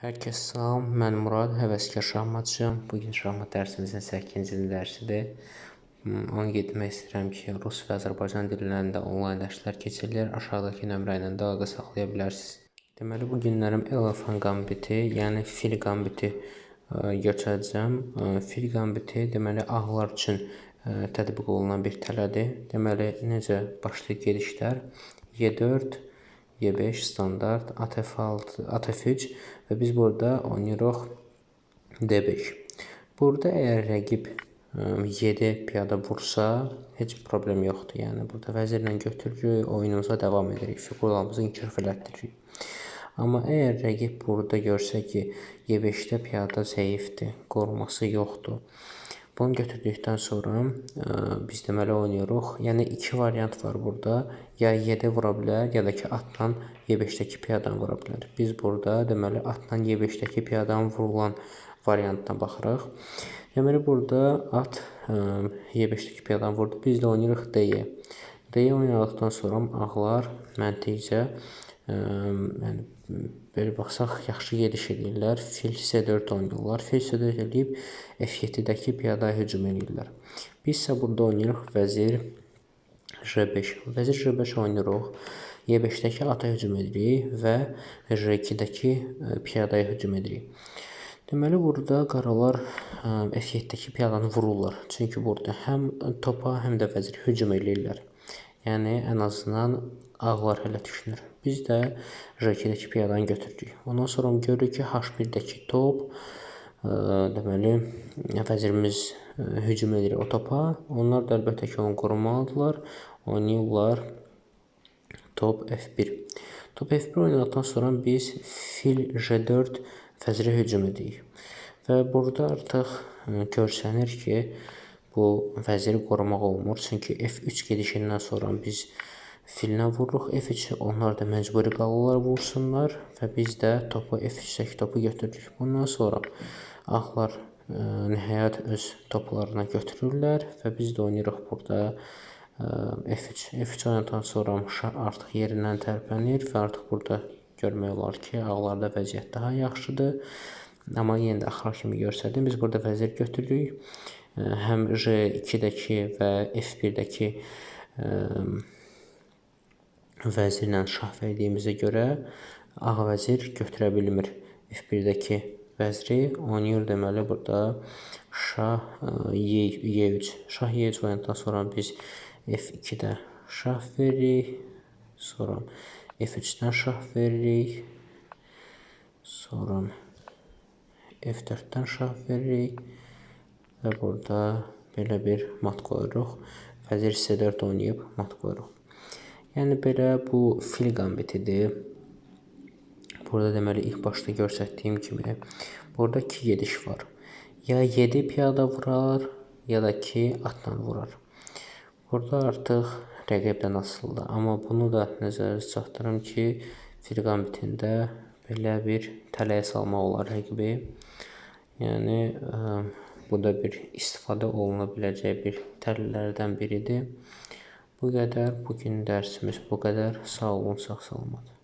Hər kəs salam, mən Murad, həvəskar şahmatçıyam. Bugün şahmat dərsimizin 8-ci dərsidir. Onu getmək istəyirəm ki, rus və Azərbaycan dillərində onlayn dərslər keçirilir. Aşağıdakı nömrə ilə də əlaqə saxlaya bilərsiniz. Deməli, bu günlərim elefant qambiti, yəni fil qambiti götürəcəm. Fil qambiti deməli ağlar üçün tətbiq olunan bir tələdir. Deməli, necə başlayır gedişlər? Y4, Y5 standart, ATF6, ATF3 və biz burada oynayırıq D5. Burada əgər rəqib 7 piyada vursa, heç problem yoxdur. Yəni burada vəzirlə götürürük, oyunumuza davam edirik, figurlarımızı inkişaf elətdiririk. Amma əgər rəqib burada görsə ki, Y5-də piyada zəifdir, qoruması yoxdur. Bunu götürdükdən sonra biz deməli oynayırıq. Yəni iki variant var burada. Ya 7 vura bilər, ya da ki atla Y5-dəki piyadanı vura bilər. Biz burada deməli atla Y5-dəki piyadanın vurulan variantına baxırıq. Deməli burada at Y5-dəki piyadanı vurdu. Biz də oynayırıq D-yə. D-yə oynadıqdan sonra ağlar məntiqcə yəni belə baxsaq yaxşı gediş edirlər. Fil C4 oynayırlar. Fil C4 eləyib F7-dəki piyadaya hücum edirlər. Biz isə burada oynayırıq vəzir J5. Vəzir J5 oynayırıq. Y5-dəki ata hücum edirik və J2-dəki piyadaya hücum edirik. Deməli burada qaralar F7-dəki piyadanı vururlar. Çünki burada həm topa, həm də vəzir hücum edirlər. Yəni ən azından ağlar hələ düşünür. Biz də J2-dəki piyadanı götürürük. Ondan sonra görürük ki, H1-dəki top deməli vəzirimiz hücum edir o topa. Onlar da əlbəttə ki, onu qorumalıdırlar. Oynayırlar top F1. Top F1 oynadıqdan sonra biz fil J4 vəzirə hücum edirik. Və burada artıq görsənir ki, bu vəziri qorumaq olmur. Çünki F3 gedişindən sonra biz filinə vururuq F3, onlar da məcburi qalırlar vursunlar və biz də topu F3-dəki topu götürürük. Bundan sonra ağlar nəhayət öz toplarına götürürlər və biz də oynayırıq burada F3. F3 oynadıqdan sonra şah artıq yerindən tərpənir və artıq burada görmək olar ki, ağlarda vəziyyət daha yaxşıdır. Amma yenə də axıra kimi görsədim, biz burada vəzir götürürük. Həm J2-dəki və F1-dəki vəzirlə şah verdiyimizə görə ağ vəzir götürə bilmir F1-dəki vəziri. Oynayır deməli burada şah Y3. Şah Y3 oynadıqdan sonra biz F2-də şah veririk. Sonra F3-dən şah veririk. Sonra F4-dən şah veririk. Və burada belə bir mat qoyuruq. Vəzir C4 oynayıb mat qoyuruq. Yəni belə bu fil qambitidir. Burada deməli ilk başda göstərdiyim kimi burada iki gediş var. Ya 7 piyada vurar, ya da ki atla vurar. Burada artıq rəqibdən asılıdır. Amma bunu da nəzərə çatdırım ki, fil qambitində belə bir tələyə salmaq olar rəqibi. Yəni bu da bir istifadə oluna biləcək bir təllərdən biridir. Bu qədər. Bugün dərsimiz bu qədər. Sağ olun, sağ salamat.